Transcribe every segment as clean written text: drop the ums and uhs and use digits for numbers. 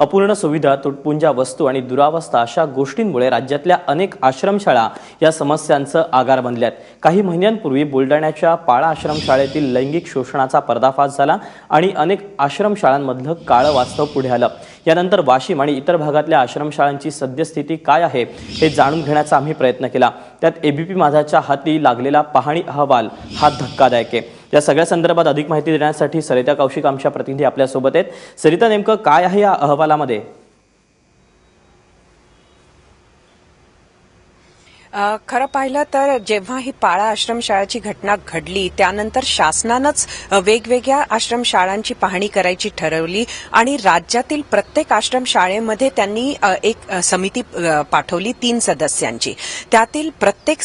अपूर्ण सुविधा, तुटपुंजा वस्तू आणि दुरावस्था अशा गोष्टींमुळे राज्यातल्या अनेक आश्रमशाळा या समस्यांचं आगार बनल्यात। काही महिन्यांपूर्वी बुलढाण्याच्या पाळा आश्रमशाळेतील लैंगिक शोषणाचा पर्दाफाश झाला आणि अनेक आश्रमशाळांमधलं काळं वास्तव पुढे आलं। यानंतर वाशिम आणि इतर भागातल्या आश्रमशाळांची सद्यस्थिती काय आहे हे जाणून घेण्याचा आम्ही प्रयत्न केला। त्यात एबीपी माझाच्या हाती लागलेला पाहणी अहवाल हा धक्कादायक आहे। या सगळ्या संदर्भात अधिक माहिती देण्यासाठी सरिता कौशिक आमच्या प्रतिनिधी आपल्या सोबत आहेत। सरिता, नेमकं काय आहे या अहवालामध्ये? खरं पाहिलं तर जेव्हा ही पाळा आश्रमशाळाची घटना घडली त्यानंतर शासनानंच वेगवेगळ्या आश्रमशाळांची पाहणी करायची ठरवली आणि राज्यातील प्रत्येक आश्रमशाळेमध्ये त्यांनी एक समिती पाठवली 3 सदस्यांची। त्यातील प्रत्येक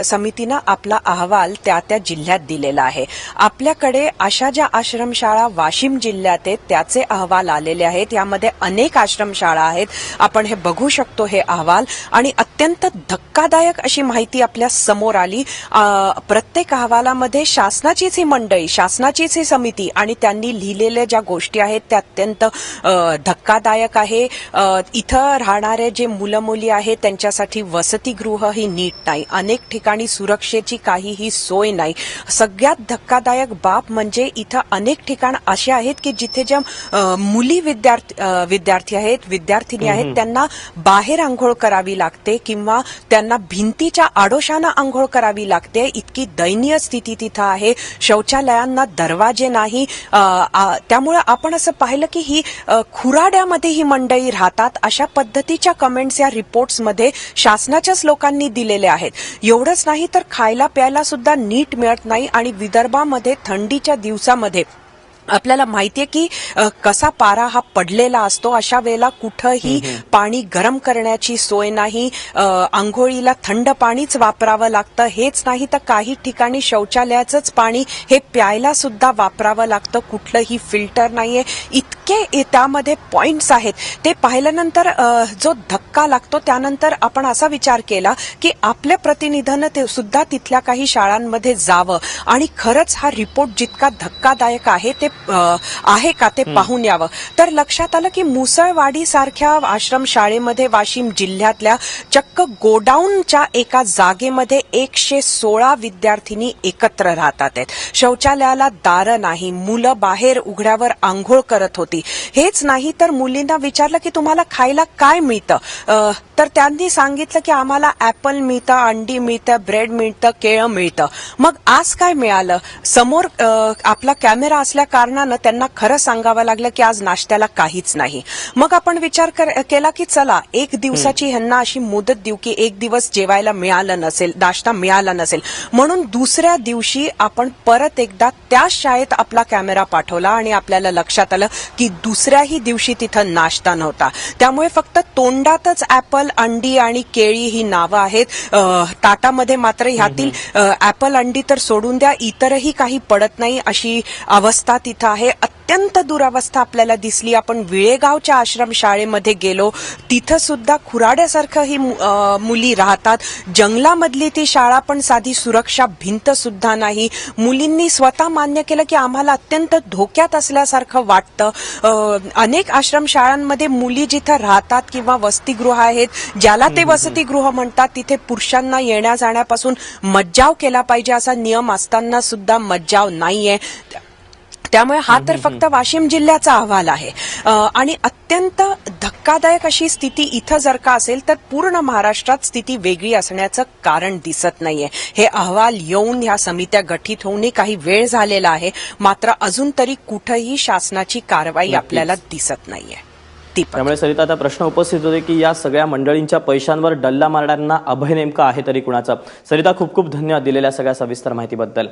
समितीनं आपला अहवाल त्या जिल्ह्यात दिलेला आहे। आपल्याकडे अशा ज्या आश्रमशाळा वाशिम जिल्ह्यात आहेत त्याचे अहवाल आलेले आहेत। यामध्ये अनेक आश्रमशाळा आहेत, आपण हे बघू शकतो हे अहवाल, आणि अत्यंत धक्कादायक अशी माहिती आपल्या समोर आली। प्रत्येक अहवालामध्ये शासनाचीच ही मंडळी, शासनाचीच ही समिती आणि त्यांनी लिहिलेल्या ज्या गोष्टी आहेत त्या अत्यंत धक्कादायक आहे। इथं राहणारे जे मुलं मुली आहेत त्यांच्यासाठी वसतिगृह ही नीट नाही, अनेक ठिकाणी सुरक्षेची काहीही सोय नाही। सगळ्यात धक्कादायक बाब म्हणजे इथं अनेक ठिकाण असे आहेत की जिथे ज्या मुली विद्यार्थी आहेत, विद्यार्थिनी आहेत, त्यांना बाहेर आंघोळ करावी लागते किंवा त्यांना भिंतीच्या आडोशानं आंघोळ करावी लागते। इतकी दयनीय स्थिती तिथं आहे। शौचालयांना दरवाजे नाही। त्यामुळे आपण असं पाहिलं की ही खुराड्यामध्ये ही मंडळी राहतात अशा पद्धतीच्या कमेंट्स या रिपोर्ट्समध्ये शासनाच्याच लोकांनी दिलेल्या आहेत। एवढंच नाही तर खायला प्यायला सुद्धा नीट मिळत नाही आणि विदर्भामध्ये थंडीच्या दिवसामध्ये आपल्याला माहितीये की कसा पारा हा पडलेला असतो। अशा वेळेला कुठंही पाणी गरम करण्याची सोय नाही, आंघोळीला थंड पाणीच वापरावं लागतं। हेच नाही तर काही ठिकाणी शौचालयाचंच पाणी हे प्यायला सुद्धा वापरावं लागतं, कुठलंही फिल्टर नाहीये। इतके त्यामध्ये पॉइंट्स आहेत। ते पाहिल्यानंतर जो धक्का लागतो त्यानंतर आपण असा विचार केला की आपल्या प्रतिनिधीनं ते सुद्धा तिथल्या काही शाळांमध्ये जावं आणि खरंच हा रिपोर्ट जितका धक्कादायक आहे ते आहे का ते पाहून यावं। तर लक्षात आलं की मुसळवाडी सारख्या आश्रमशाळेमध्ये वाशिम जिल्ह्यातल्या चक्क गोडाऊनच्या एका जागेमध्ये 116 विद्यार्थिनी एकत्र राहतात आहेत। शौचालयाला दारं नाही, मुलं बाहेर उघड्यावर आंघोळ करत होती। हेच नाही तर मुलींना विचारलं की तुम्हाला खायला काय मिळतं, तर त्यांनी सांगितलं की आम्हाला ऍपल मिळतं, अंडी मिळतं, ब्रेड मिळतं, केळं मिळतं। मग आज काय मिळालं? समोर आपला कॅमेरा असल्या कारणानं त्यांना खरं सांगावं लागलं की आज नाश्त्याला काहीच नाही। मग आपण विचार केला की चला एक दिवसाची ह्यांना अशी मुदत देऊ की एक दिवस जेवायला मिळालं नसेल, नाश्ता मिळाला नसेल, म्हणून दुसऱ्या दिवशी आपण परत एकदा त्याच शाळेत आपला कॅमेरा पाठवला आणि आपल्याला लक्षात आलं की दुसऱ्याही दिवशी तिथं नाश्ता नव्हता। त्यामुळे फक्त तोंडातच ऍपल, अंडी आणि केळी ही नावं आहेत, ताटामध्ये मात्र ह्यातील ऍपल अंडी तर सोडून द्या, इतरही काही पडत नाही अशी अवस्था तिथं आहे। अत्यंत दुरावस्था आपल्याला दिसली। आपण विळेगावच्या आश्रमशाळेमध्ये गेलो, तिथं सुद्धा खुराड्यासारखं ही मुली राहतात। जंगलामधली ती शाळा, पण साधी सुरक्षा भिंत सुद्धा नाही। मुलींनी स्वतः मान्य केलं की आम्हाला अत्यंत धोक्यात असल्यासारखं वाटतं। अनेक आश्रमशाळांमध्ये मुली जिथं राहतात किंवा वसतिगृह आहेत, ज्याला ते वसतिगृह म्हणतात, तिथे पुरुषांना येण्या जाण्यापासून मज्जाव केला पाहिजे असा नियम असताना सुद्धा मज्जाव नाहीये। त्यामुळे हा तर फक्त वाशिम जिल्ह्याचा अहवाल आहे आणि अत्यंत धक्कादायक अशी स्थिती इथं जर का असेल तर पूर्ण महाराष्ट्रात स्थिती वेगळी असण्याचं कारण दिसत नाहीये। हे अहवाल येऊन ह्या समित्या गठीत होऊनही काही वेळ झालेला आहे, मात्र अजून तरी कुठंही शासनाची कारवाई आपल्याला दिसत नाहीये। त्यामुळे सरिता, आता प्रश्न उपस्थित होते की या सगळ्या मंडळींच्या पैशांवर डल्ला मारणाऱ्यांना अभय नेमका आहे तरी कुणाचा? सरिता, खूप खूप धन्यवाद दिलेल्या सगळ्या सविस्तर माहितीबद्दल।